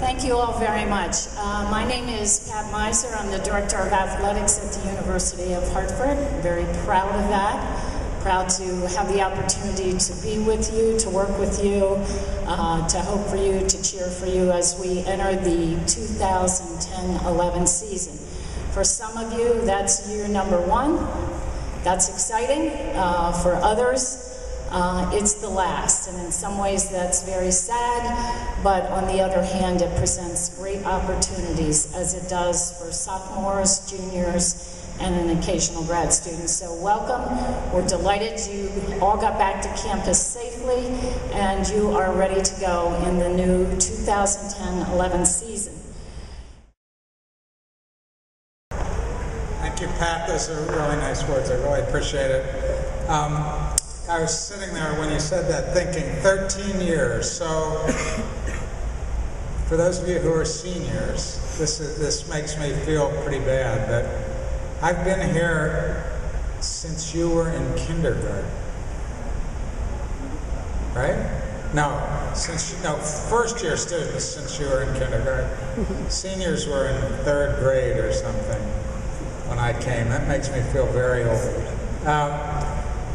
Thank you all very much. My name is Pat Miser. I'm the Director of Athletics at the University of Hartford. I'm very proud of that. Proud to have the opportunity to be with you, to work with you, to hope for you, to cheer for you as we enter the 2010-11 season. For some of you, that's year number 1. That's exciting. For others, it's the last, and in some ways that's very sad, but on the other hand it presents great opportunities as it does for sophomores, juniors, and an occasional grad student. So welcome. We're delighted you all got back to campus safely and you are ready to go in the new 2010-11 season. Thank you, Pat. Those are really nice words. I really appreciate it. I was sitting there when you said that thinking 13 years. So for those of you who are seniors, this makes me feel pretty bad, but I've been here since you were in kindergarten. Right? No, first year students since you were in kindergarten. Seniors were in 3rd grade or something when I came. That makes me feel very old.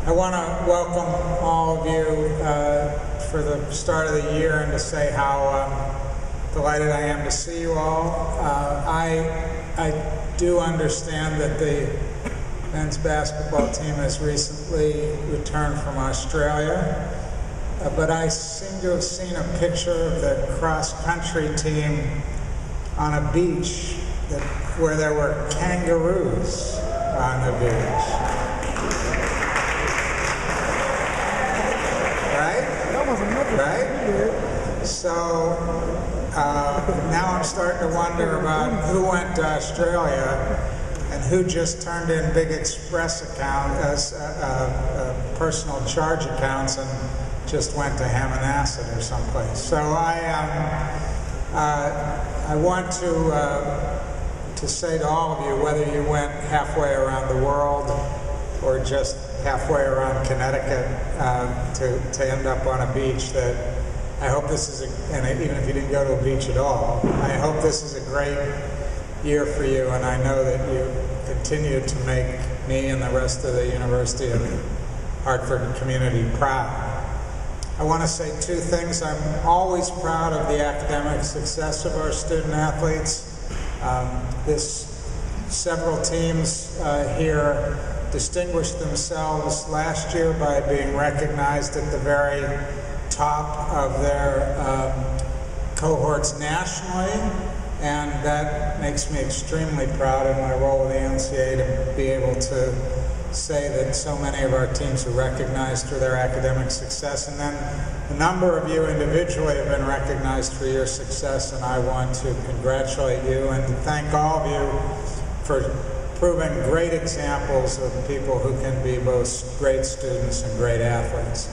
I want to welcome all of you for the start of the year and to say how delighted I am to see you all. I do understand that the men's basketball team has recently returned from Australia, but I seem to have seen a picture of the cross-country team on a beach where there were kangaroos on the beach. Right? So now I'm starting to wonder about who went to Australia and who just turned in big express account as personal charge accounts and just went to Hammonasset or someplace. So I want to say to all of you, whether you went halfway around the world or just halfway around Connecticut to end up on a beach, that I hope this is, and even if you didn't go to a beach at all, I hope this is a great year for you, and I know that you continue to make me and the rest of the University of Hartford community proud. I want to say 2 things. I'm always proud of the academic success of our student athletes. Several teams here distinguished themselves last year by being recognized at the very top of their cohorts nationally, and that makes me extremely proud in my role with the NCAA to be able to say that so many of our teams are recognized for their academic success. And then a number of you individually have been recognized for your success, and I want to congratulate you and to thank all of you for proving great examples of people who can be both great students and great athletes.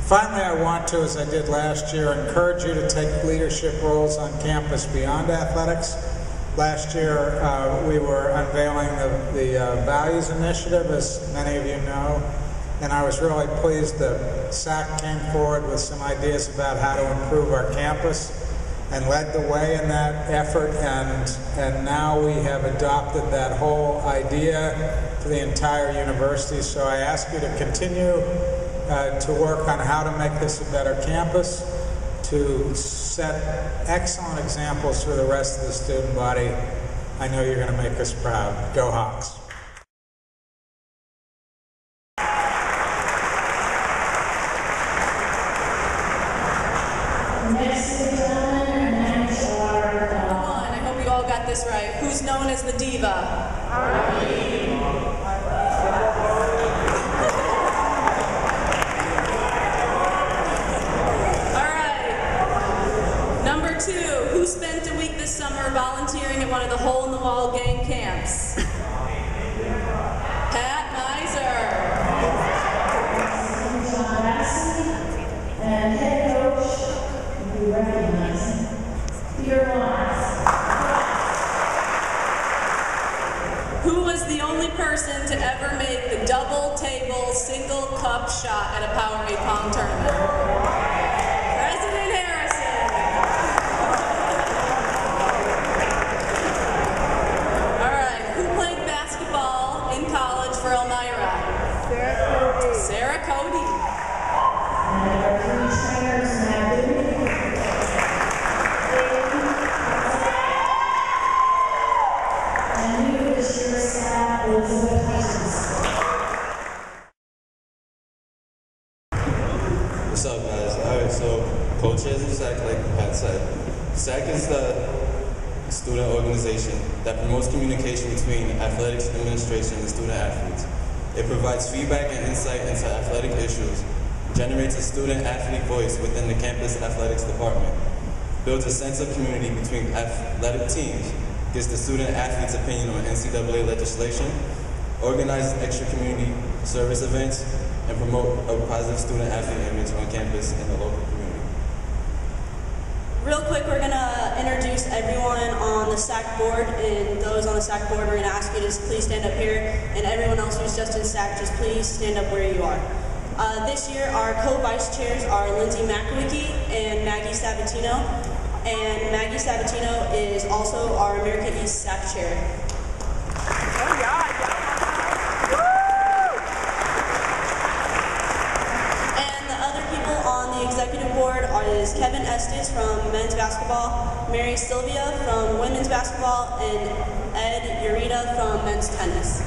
Finally, I want to, as I did last year, encourage you to take leadership roles on campus beyond athletics. Last year, we were unveiling the Values Initiative, as many of you know, and I was really pleased that SAC came forward with some ideas about how to improve our campus and led the way in that effort, and now we have adopted that whole idea for the entire university. So I ask you to continue to work on how to make this a better campus, to set excellent examples for the rest of the student body. I know you're going to make us proud. Go Hawks! Right. Who's known as the diva? All right. Number 2, who spent a week this summer volunteering at one of the hole-in-the-wall game camps? Pat Miser. And head coach, you recognize Peter Lawrence. Who was the only person to ever make the double table single cup shot at a Powerade Pong tournament? President Harrison. Alright, so co-chairs of SAC, like Pat said. SAC is the student organization that promotes communication between athletics administration and student athletes. It provides feedback and insight into athletic issues, generates a student-athlete voice within the campus athletics department, builds a sense of community between athletic teams, gets the student-athlete's opinion on NCAA legislation, organizes extra community service events, and promote a positive student-athlete image on campus and the local community. Real quick, we're going to introduce everyone on the SAC board, and those on the SAC board, we're going to ask you to please stand up here, and everyone else who's just in SAC, just please stand up where you are. This year, our co-vice chairs are Lindsay McWickey and Maggie Sabatino, and Maggie Sabatino is also our America East SAC chair. Executive board is Kevin Estes from men's basketball, Mary Sylvia from women's basketball, and Ed Urita from men's tennis.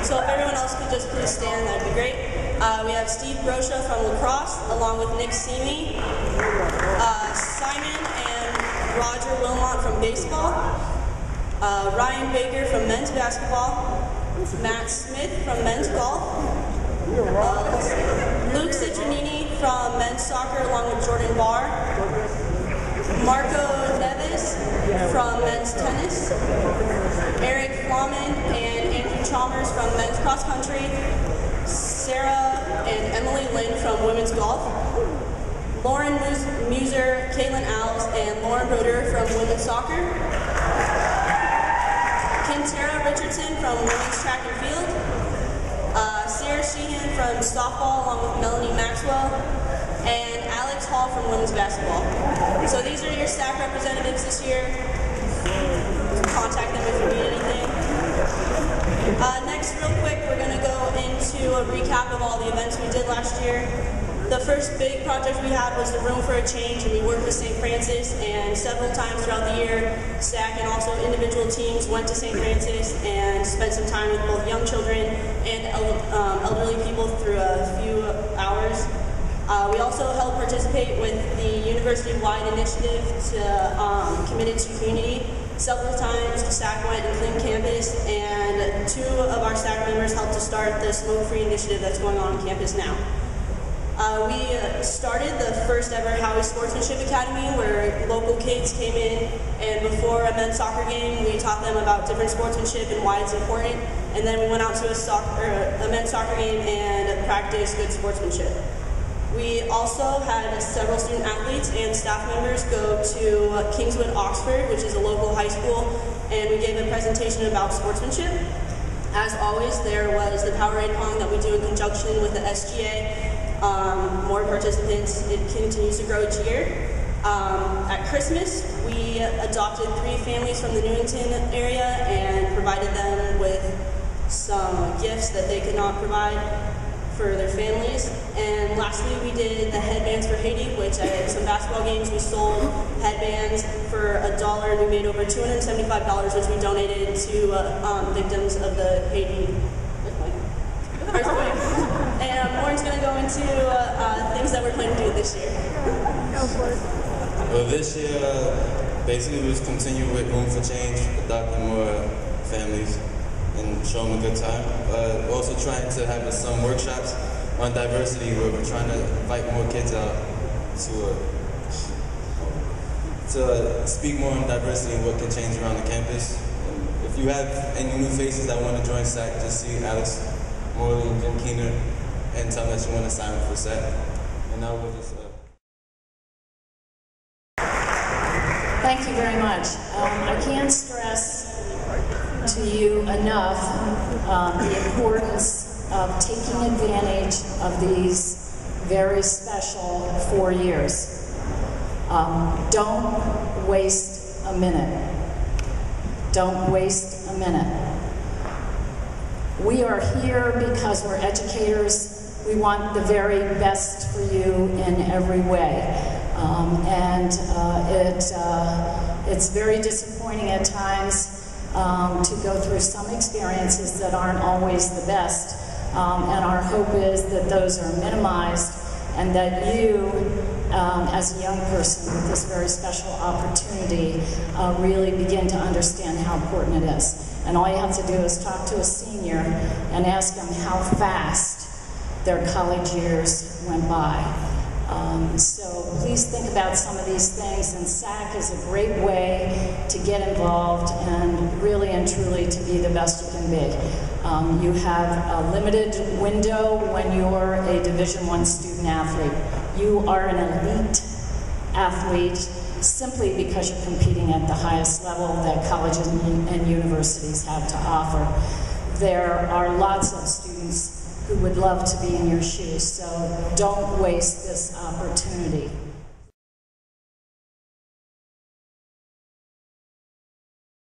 So if everyone else could just please stand, that would be great. We have Steve Brosha from lacrosse, along with Nick Seamy, Simon and Roger Wilmot from baseball, Ryan Baker from men's basketball, Matt Smith from men's golf, Luke Citronini from men's soccer along with Jordan Barr, Marco Neves from men's tennis, Eric Flaman and Andrew Chalmers from men's cross country, Sarah and Emily Lynn from women's golf, Lauren Muser, Caitlin Alves, and Lauren Broder from women's soccer, Tara Richardson from women's track and field, Sarah Sheehan from softball along with Melanie Maxwell, and Alex Hall from women's basketball. So these are your SAC representatives this year. Contact them if you need anything. Next, real quick, we're going to go into a recap of all the events we did last year. The first big project we had was the Room for a Change, and we worked with St. Francis, and several times throughout the year, SAC and also individual teams went to St. Francis and spent some time with both young children and elderly people through a few hours. We also helped participate with the university-wide initiative to Committed to Community. Several times the SAC went and cleaned campus, and 2 of our SAC members helped to start the smoke-free initiative that's going on campus now. We started the first ever Howie Sportsmanship Academy, where local kids came in, and before a men's soccer game, we taught them about different sportsmanship and why it's important. And then we went out to a men's soccer game and practiced good sportsmanship. We also had several student athletes and staff members go to Kingswood, Oxford, which is a local high school, and we gave a presentation about sportsmanship. As always, there was the Powerade Pong that we do in conjunction with the SGA. More participants, it continues to grow each year. At Christmas, we adopted 3 families from the Newington area and provided them with some gifts that they could not provide for their families. And lastly, we did the headbands for Haiti, which at some basketball games we sold headbands for $1, and we made over $275, which we donated to victims of the Haiti earthquake. And Lauren's going to go into things that we're planning to do this year. Well, this year, basically, we just continue with Room for Change, adopting more families and show them a good time. We're also trying to have some workshops on diversity where we're trying to invite more kids out to speak more on diversity and what can change around the campus. And if you have any new faces that want to join SAC, just see Alex Morley and Jim Keener and tell them that you want to sign up for SAC. And now we'll just... Thank you very much. I can't stress to you enough the importance of taking advantage of these very special 4 years. Don't waste a minute. Don't waste a minute. We are here because we're educators. We want the very best for you in every way. It's very disappointing at times to go through some experiences that aren't always the best. and our hope is that those are minimized and that you, as a young person with this very special opportunity, really begin to understand how important it is. And all you have to do is talk to a senior and ask them how fast their college years went by. So please think about some of these things, and SAC is a great way to get involved and really and truly to be the best you can be. You have a limited window when you're a Division I student athlete. You are an elite athlete simply because you're competing at the highest level that colleges and universities have to offer. There are lots of students who would love to be in your shoes, so don't waste this opportunity.